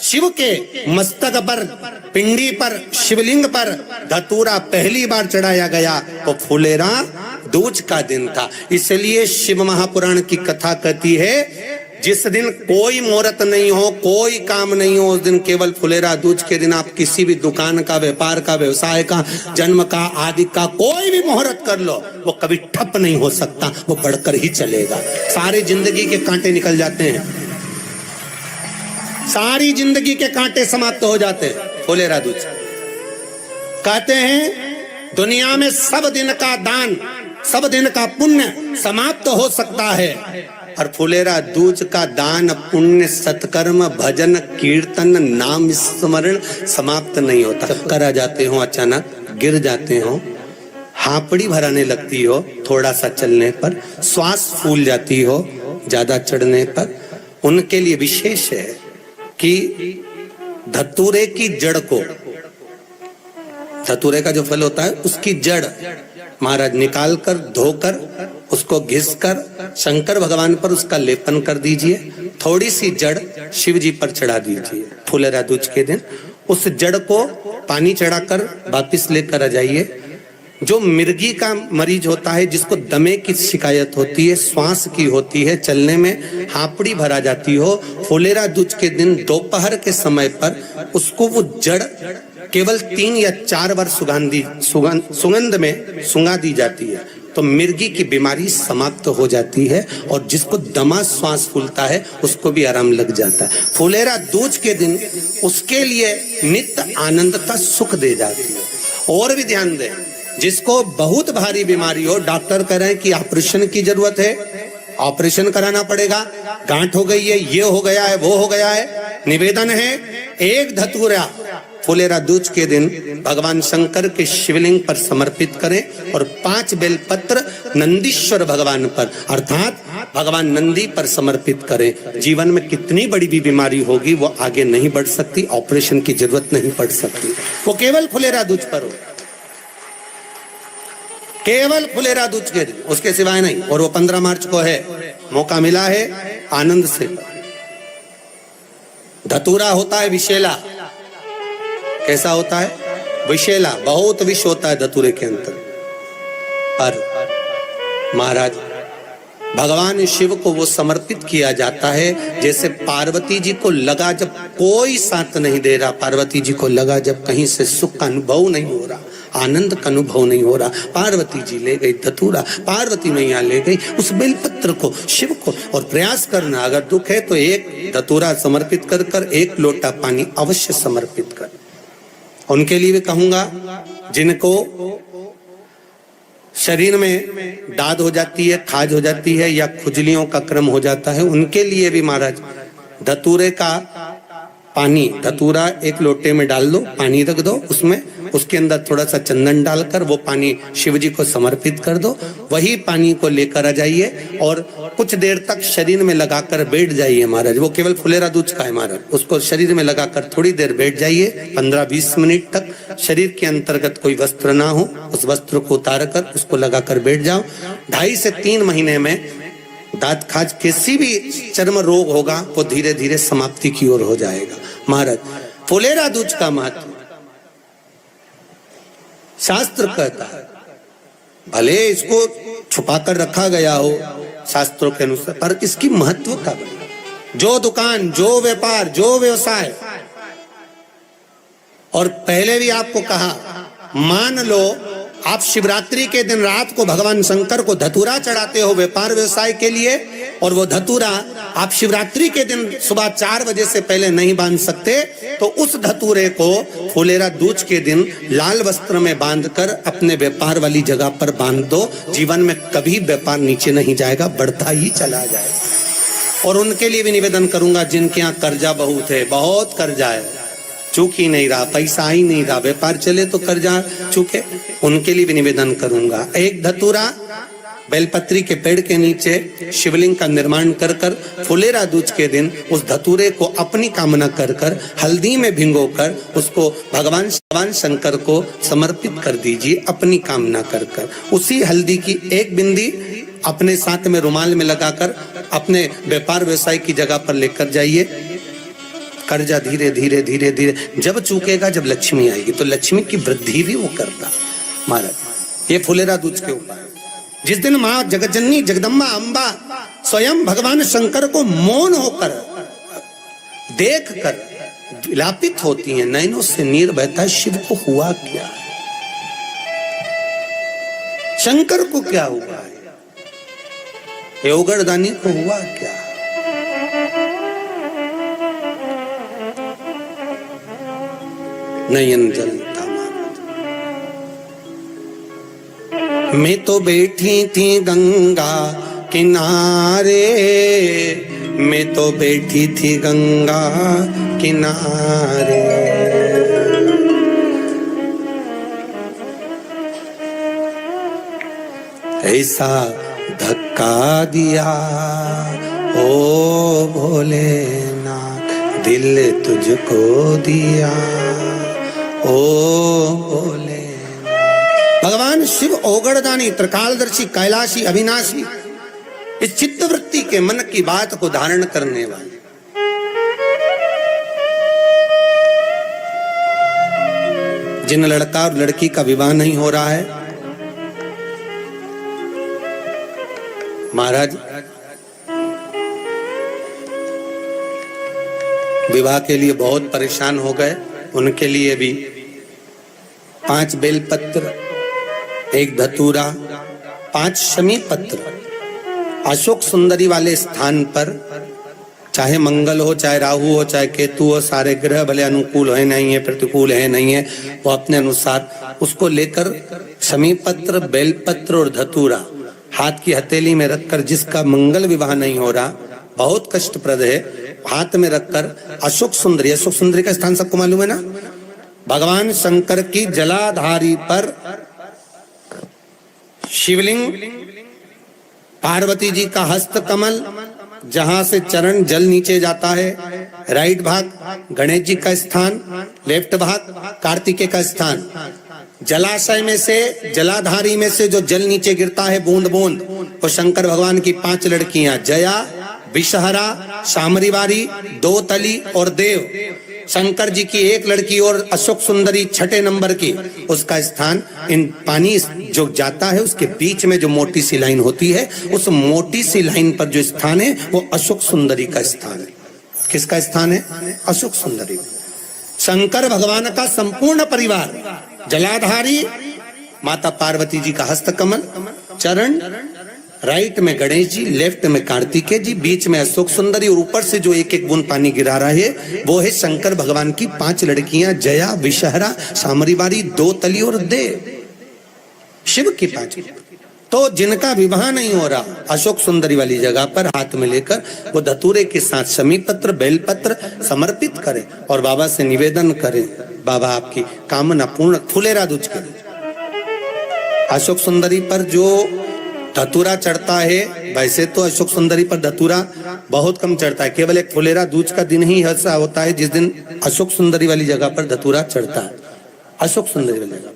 शिव के मस्तक पर, पिंडी पर, शिवलिंग पर धतूरा पहली बार चढ़ाया गया तो फुलेरा दूज का दिन था। इसलिए शिव महापुराण की कथा कहती है जिस दिन कोई मुहूर्त नहीं हो, कोई काम नहीं हो, उस दिन केवल फुलेरा दूज के दिन आप किसी भी दुकान का, व्यापार का, व्यवसाय का, जन्म का, आदि का कोई भी मुहूर्त कर लो, वो कभी ठप नहीं हो सकता, वो बढ़कर ही चलेगा। सारी जिंदगी के कांटे निकल जाते हैं, सारी जिंदगी के कांटे समाप्त हो जाते हैं फुलेरा दूज। कहते हैं दुनिया में सब दिन का दान, सब दिन का पुण्य समाप्त हो सकता है, और फुलेरा दूज का दान, पुण्य, सत्कर्म, भजन, कीर्तन, नाम स्मरण समाप्त नहीं होता। चक्कर आ जाते हो, अचानक गिर जाते हो, हापड़ी भराने लगती हो थोड़ा सा चलने पर, श्वास फूल जाती हो ज्यादा चढ़ने पर, उनके लिए विशेष है कि धतूरे की जड़ को, धतूरे का जो फल होता है उसकी जड़ महाराज निकाल कर, धोकर, उसको घिसकर शंकर भगवान पर उसका लेपन कर दीजिए। थोड़ी सी जड़ शिव जी पर चढ़ा दीजिए फुलेरा दूज के दिन। उस जड़ को पानी चढ़ाकर वापिस लेकर आ जाइए। जो मिर्गी का मरीज होता है, जिसको दमे की शिकायत होती है, श्वास की होती है, चलने में हापड़ी भरा जाती हो, फुलेरा दूज के दिन दोपहर के समय पर उसको वो जड़ केवल 3 या 4 बार सुगंध में सुंगा दी जाती है तो मिर्गी की बीमारी समाप्त हो जाती है, और जिसको दमा श्वास फूलता है उसको भी आराम लग जाता है। फुलेरा दूज के दिन उसके लिए नित्य आनंद का सुख दे जाती है। और भी ध्यान दें, जिसको बहुत भारी बीमारी हो, डॉक्टर कह रहे हैं कि ऑपरेशन की जरूरत है, ऑपरेशन कराना पड़ेगा, गांठ हो गई है, ये हो गया है, वो हो गया है, निवेदन है एक धतूरा फुलेरा दूज के दिन भगवान शंकर के शिवलिंग पर समर्पित करें और 5 बेलपत्र नंदीश्वर भगवान पर अर्थात भगवान नंदी पर समर्पित करें। जीवन में कितनी बड़ी भी बीमारी होगी वो आगे नहीं बढ़ सकती, ऑपरेशन की जरूरत नहीं पड़ सकती, वो केवल फुलेरा दूज पर हो, केवल फुलेरा दूज के दिन, उसके सिवाय नहीं। और वो 15 मार्च को है, मौका मिला है, आनंद से। धतूरा होता है विषैला। कैसा होता है? विषैला, बहुत विष होता है धतूरे के अंदर। पर महाराज भगवान शिव को वो समर्पित किया जाता है जैसे पार्वती जी को लगा, जब कोई साथ नहीं दे रहा, पार्वती जी को लगा जब कहीं से सुख का अनुभव नहीं हो रहा, आनंद का अनुभव नहीं हो रहा, पार्वती जी ले गई धतूरा, पार्वती मैया ले गई उस बेलपत्र को शिव को। और प्रयास करना, अगर दुख है तो एक धतूरा समर्पित कर कर 1 लोटा पानी अवश्य समर्पित कर। उनके लिए भी कहूंगा जिनको शरीर में दाद हो जाती है, खाज हो जाती है या खुजलियों का क्रम हो जाता है, उनके लिए भी महाराज धतूरे का पानी, धतूरा 1 लोटे में डाल दो, पानी रख दो उसमें, उसके अंदर थोड़ा सा चंदन डालकर वो पानी शिव जी को समर्पित कर दो। वही पानी को लेकर आ जाइए और कुछ देर तक शरीर में लगाकर बैठ जाइए महाराज। वो केवल फुलेरा दूज का है महाराज, उसको शरीर में लगाकर थोड़ी देर बैठ जाइए, 15-20 मिनट तक। शरीर के अंतर्गत कोई वस्त्र ना हो, उस वस्त्र को उतार कर उसको लगाकर बैठ जाओ। 2.5 से 3 महीने में दांत खाज, किसी भी चर्म रोग होगा वो धीरे धीरे समाप्ति की ओर हो जाएगा। महाराज फुलेरा दूज का महत्व शास्त्र कहता है, भले इसको छुपा कर रखा गया हो शास्त्रों के अनुसार, पर इसकी महत्वता जो दुकान, जो व्यापार, जो व्यवसाय, और पहले भी आपको कहा, मान लो आप शिवरात्रि के दिन रात को भगवान शंकर को धतूरा चढ़ाते हो व्यापार व्यवसाय के लिए, और वो धतूरा आप शिवरात्रि के दिन सुबह 4 बजे से पहले नहीं बांध सकते, तो उस धतूरे को फुलेरा दूज के दिन लाल वस्त्र में बांधकर अपने व्यापार वाली जगह पर बांध दो। जीवन में कभी व्यापार नीचे नहीं जाएगा, बढ़ता ही चला जाएगा। और उनके लिए भी निवेदन करूंगा जिनके यहाँ कर्जा बहुत है, बहुत कर्जा है, चूक ही नहीं रहा, पैसा ही नहीं रहा, व्यापार चले तो कर्जा चूके, उनके लिए भी निवेदन करूंगा। 1 धतूरा बेलपत्री के पेड़ के नीचे शिवलिंग का निर्माण कर कर फुलेरा दूज के दिन उस धतूरे को अपनी कामना कर कर हल्दी में भिगोकर उसको भगवान शंकर को समर्पित कर दीजिए अपनी कामना कर कर। उसी हल्दी की 1 बिंदी अपने साथ में रुमाल में लगाकर अपने व्यापार व्यवसाय की जगह पर लेकर जाइए। कर्जा धीरे धीरे धीरे धीरे जब चूकेगा, जब लक्ष्मी आएगी, तो लक्ष्मी की वृद्धि भी वो करता महाराज। ये फुलेरा दूज के ऊपर जिस दिन माँ जगतजननी जगदम्बा अम्बा स्वयं भगवान शंकर को मौन होकर देख कर विलापित होती हैं, नैनों से नीर बहता है, शिव को हुआ क्या, शंकर को क्या हुआ है, योगरदानी को हुआ क्या। नयन जलता महाराज। मैं तो बैठी थी गंगा किनारे, मैं तो बैठी थी गंगा किनारे, ऐसा धक्का दिया ओ भोलेनाथ, दिल तुझको दिया ओ भोलेनाथ। भगवान शिव ओगड़दानी, त्रिकालदर्शी, कैलाशी, अविनाशी, इस चित्तवृत्ति के मन की बात को धारण करने वाले, जिन लड़का और लड़की का विवाह नहीं हो रहा है महाराज, विवाह के लिए बहुत परेशान हो गए, उनके लिए भी 5 बेलपत्र, 1 धतूरा, 5 शमी पत्र अशोक सुंदरी वाले स्थान पर, चाहे मंगल हो, चाहे राहु हो, चाहे केतु हो, सारे ग्रह भले अनुकूल है नहीं है, प्रतिकूल है नहीं है, वो अपने अनुसार उसको लेकर शमी पत्र, बेलपत्र और धतूरा हाथ की हथेली में रखकर, जिसका मंगल विवाह नहीं हो रहा, बहुत कष्टप्रद है, हाथ में रखकर अशोक सुंदरी, अशोक सुंदरी का स्थान सबको मालूम है ना, भगवान शंकर की जलाधारी पर शिवलिंग, पार्वती जी का हस्त कमल, जहां से चरण जल नीचे जाता है, राइट भाग गणेश जी का स्थान, लेफ्ट भाग कार्तिकेय का स्थान, जलाशय में से, जलाधारी में से जो जल नीचे गिरता है बूंद बूंद, वो शंकर भगवान की 5 लड़कियां, जया, विषहरा, शामरीवारी, दो तली और देव, शंकर जी की 1 लड़की और अशोक सुंदरी 6ठे नंबर की, उसका स्थान, इन पानी जो जाता है उसके बीच में जो मोटी सी लाइन होती है, उस मोटी सी लाइन पर जो स्थान है वो अशोक सुंदरी का स्थान है। किसका स्थान है? अशोक सुंदरी। शंकर भगवान का संपूर्ण परिवार, जलाधारी माता पार्वती जी का हस्तकमल, चरण, राइट में गणेश जी, लेफ्ट में कार्तिकेय जी, बीच में अशोक सुंदरी, और ऊपर से जो 1-1 बूंद पानी गिरा रहा है वो है शंकर भगवान की 5 लड़कियां, जया, विषहरा, शामरीवारी, दो तली और देव, शिव की 5। तो जिनका विवाह नहीं हो रहा, अशोक सुंदरी वाली जगह पर हाथ में लेकर वो धतूरे के साथ शमी पत्र, बेलपत्र समर्पित करें और बाबा से निवेदन करें, बाबा आपकी कामना पूर्ण, फुलेरा दूज करें। अशोक सुंदरी पर जो धतूरा चढ़ता है, वैसे तो अशोक सुंदरी पर धतूरा बहुत कम चढ़ता है, केवल एक फुलेरा दूज का दिन ही ऐसा होता है जिस दिन अशोक सुंदरी वाली जगह पर धतूरा चढ़ता है, अशोक सुंदरी वाली जगह।